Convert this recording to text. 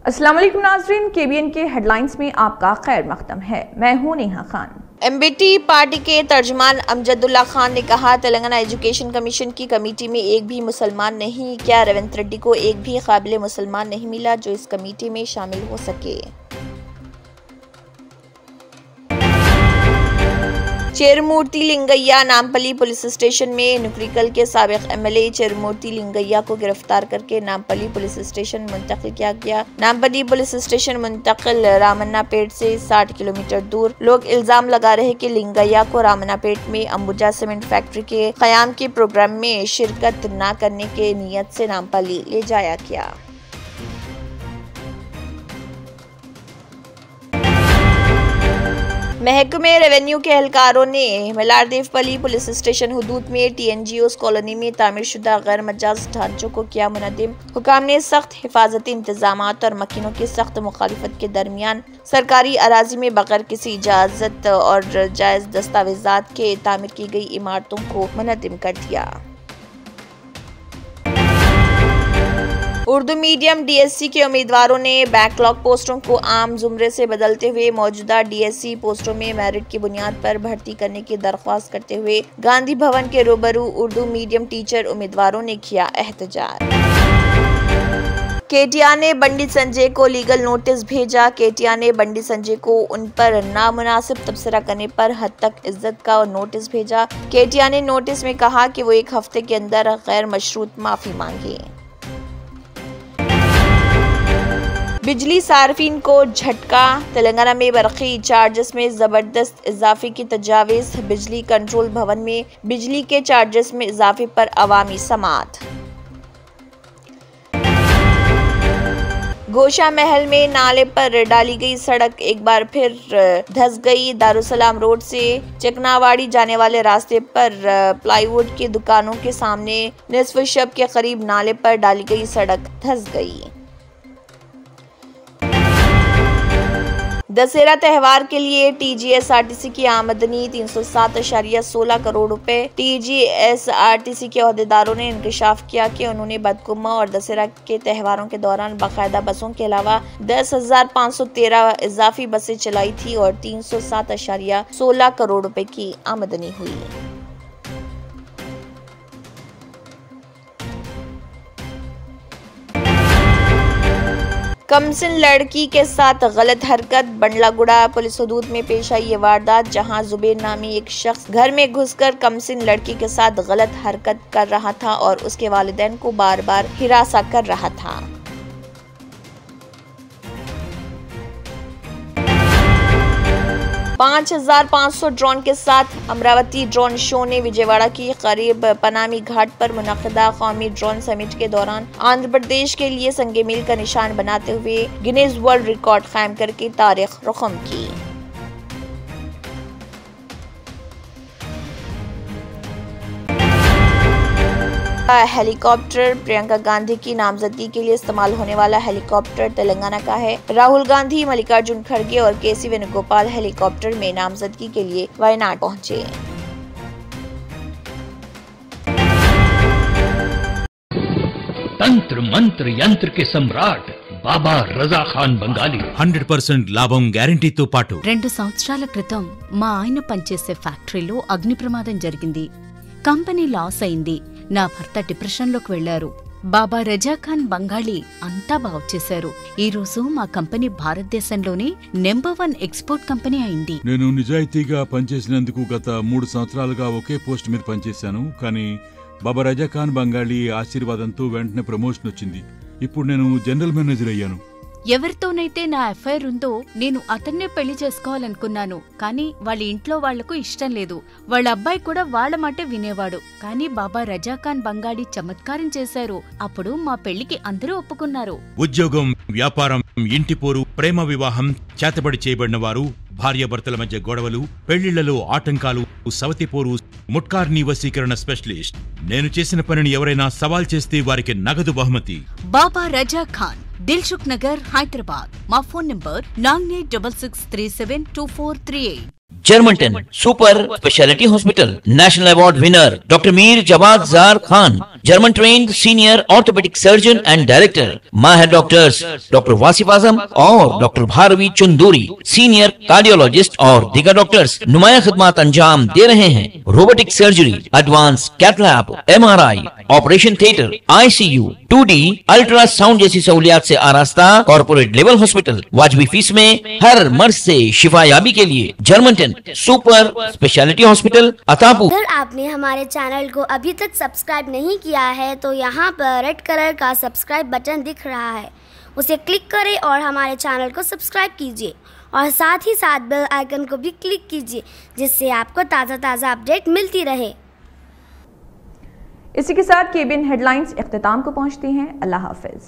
अस्सलाम वालेकुम नाज़रीन, KBN के हेडलाइंस में आपका खैर मक़दम है। मैं हूँ नेहा खान। MBT पार्टी के तर्जुमान अमजदुल्ला खान ने कहा, तेलंगाना एजुकेशन कमीशन की कमेटी में एक भी मुसलमान नहीं। क्या रेवंत रेड्डी को एक भी काबिल मुसलमान नहीं मिला जो इस कमेटी में शामिल हो सके। चेरुमूर्ति लिंगैया नामपल्ली पुलिस स्टेशन में नुकरिकल के साबिक MLA चेरुमूर्ति लिंगैया को गिरफ्तार करके नामपल्ली पुलिस स्टेशन मुंतकिल किया गया। नामपल्ली पुलिस स्टेशन मुंतकिल रामन्नापेट से 60 किलोमीटर दूर। लोग इल्जाम लगा रहे कि लिंगैया को रामन्नापेट में अंबुजा सीमेंट फैक्ट्री के क़याम के प्रोग्राम में शिरकत न करने के नियत से नामपल्ली ले जाया गया। महकमे रेवेन्यू के एहलकारों ने मलारदेवपल्ली पुलिस स्टेशन हुदूद में TNGOs कॉलोनी में तामीरशुदा गैर मजाज ढांचों को किया मुनद्दिम। हुकाम ने सख्त हिफाजती इंतजामात और मकीनों की सख्त मुखालिफत के दरमियान सरकारी अराजी में बगैर किसी इजाजत और जायज दस्तावेजात के तामीर की गई इमारतों को मुनद्दिम कर दिया। उर्दू मीडियम DSC के उम्मीदवारों ने बैकलॉग पोस्टों को आम जुमरे से बदलते हुए मौजूदा DSC पोस्टों में मेरिट की बुनियाद पर भर्ती करने की दरख्वास्त करते हुए गांधी भवन के रूबरू उर्दू मीडियम टीचर उम्मीदवारों ने किया एहतजाज। KTR ने बंडी संजय को लीगल नोटिस भेजा। KTR ने बंडी संजय को उन पर नामुनासिब तबसरा करने पर हद तक इज्जत का नोटिस भेजा। KTR ने नोटिस में कहा कि वो 1 हफ्ते के अंदर गैर मशरूत माफी मांगे। बिजली सार्फिन को झटका। तेलंगाना में बरक़ी चार्जेस में जबरदस्त इजाफे की तजावीज़। बिजली कंट्रोल भवन में बिजली के चार्जेस में इजाफे पर अवामी समाअत। गोशा महल में नाले पर डाली गई सड़क एक बार फिर धंस गई। दारुसलाम रोड से चकनावाड़ी जाने वाले रास्ते पर प्लाईवुड की दुकानों के सामने निस्फ शब के करीब नाले पर डाली गई सड़क धंस गई। दशहरा त्यौहार के लिए TGSRTC की आमदनी 307.16 करोड़ रुपए। TGSRTC के अहदेदारों ने इंकशाफ किया कि उन्होंने बदकुमा और दशहरा के त्यौहारों के दौरान बाकायदा बसों के अलावा 10,513 इजाफी बसें चलाई थी और 307.16 करोड़ रुपए की आमदनी हुई। कमसिन लड़की के साथ गलत हरकत। बंडलागुड़ा पुलिस हुदूद में पेश आई ये वारदात, जहां जुबेर नामी एक शख्स घर में घुसकर कमसिन लड़की के साथ गलत हरकत कर रहा था और उसके वालिदैन को बार बार हिरासा कर रहा था। $5,500 ड्रोन के साथ अमरावती ड्रोन शो ने विजयवाड़ा की करीब पनामी घाट पर मुनक़दा कौमी ड्रोन समिट के दौरान आंध्र प्रदेश के लिए संगे मील का निशान बनाते हुए गिनीज वर्ल्ड रिकॉर्ड कायम करके तारीख रकम की। हेलीकॉप्टर। प्रियंका गांधी की नामजदगी के लिए इस्तेमाल होने वाला हेलीकॉप्टर तेलंगाना का है। राहुल गांधी, मल्लिकार्जुन खड़गे और KC वेणुगोपाल हेलीकॉप्टर में नामजदगी के लिए वायनाड पहुंचे। तंत्र मंत्र यंत्र के सम्राट बाबा रजा खान बंगाली 100% లాభం గ్యారెంటీతో పాటు 2 సంవత్సరాల క్రితం మా ఆయన పనిచేసే ఫ్యాక్టరీలో అగ్ని ప్రమాదం జరిగింది. కంపెనీ లాస్ అయింది. నా భర్త డిప్రెషన్లోకి వెళ్లారు. బాబా రజాఖాన్ బంగాళీ అంతా బాగుచేశారు. ఈ రోజు మా కంపెనీ భారతదేశంలోనే నెంబర్ 1 ఎక్స్పోర్ట్ కంపెనీ అయింది. నేను నిజాయితీగా పనిచేసినందుకు గత 3 సంవత్సరాలుగా ఒకే పోస్ట్ మీద పనిచేశాను. కానీ బాబా రజాఖాన్ బంగాళీ ఆశీర్వాదంతో వెంటనే ప్రమోషన్ వచ్చింది. ఇప్పుడు నేను జనరల్ మేనేజర్ అయ్యాను. ఎవరితోనైతే నా అఫైర్ ఉందో నేను అతన్నే పెళ్లి చేసుకోవాలనుకున్నాను. కానీ వాళ్ళ ఇంట్లో వాళ్లకు ఇష్టం లేదు. వాళ్ళ అబ్బాయి కూడా వాళ్ళ మాటే వినేవాడు. కానీ బాబా రజాఖాన్ బంగాళీ చమత్కారం చేశారు. అప్పుడు మా పెళ్లికి అందరూ ఒప్పుకున్నారు. ఉద్యోగం, వ్యాపారం, ఇంటి పోరు, ప్రేమ వివాహం, చేతబడి చేయబడిన వారు, భార్యాభర్తల మధ్య గొడవలు, పెళ్లిళ్లలో ఆటంకాలు, సవతిపోరు, ముట్కార్ని వశీకరణ స్పెషలిస్ట్. నేను చేసిన పనిని ఎవరైనా సవాల్ చేస్తే వారికి నగదు బహుమతి. బాబా రజాఖాన్, దిల్సుఖ్ నగర్, హైదరాబాద్. మా phone number 9866372438. Germanten super speciality hospital, national award winner doctor Mir Jawad Jar Khan, German trained senior orthopaedic surgeon and director. माहिर डॉक्टर्स डॉक्टर वासिफ आजम और doctor Bharavi Chunduri, senior cardiologist और दीगर डॉक्टर्स नुमाया खिदमत अंजाम दे रहे हैं। Robotic surgery, advance cath lab, MRI, operation theatre, ICU, 2D ultrasound जैसी सहूलियात से आरास्ता कॉर्पोरेट लेवल हॉस्पिटल। वाजबी फीस में हर मर्ज से शिफायाबी के लिए Germanton super speciality hospital Attapur. अगर आपने हमारे चैनल को अभी तक सब्सक्राइब नहीं किया है तो यहाँ पर रेड कलर का सब्सक्राइब बटन दिख रहा है, उसे क्लिक करें और हमारे चैनल को सब्सक्राइब कीजिए और साथ ही साथ बेल आइकन को भी क्लिक कीजिए, जिससे आपको ताज़ा अपडेट मिलती रहे। इसी के साथ केबीएन हेडलाइंस इख्तिताम को पहुंचती हैं। अल्लाह हाफिज।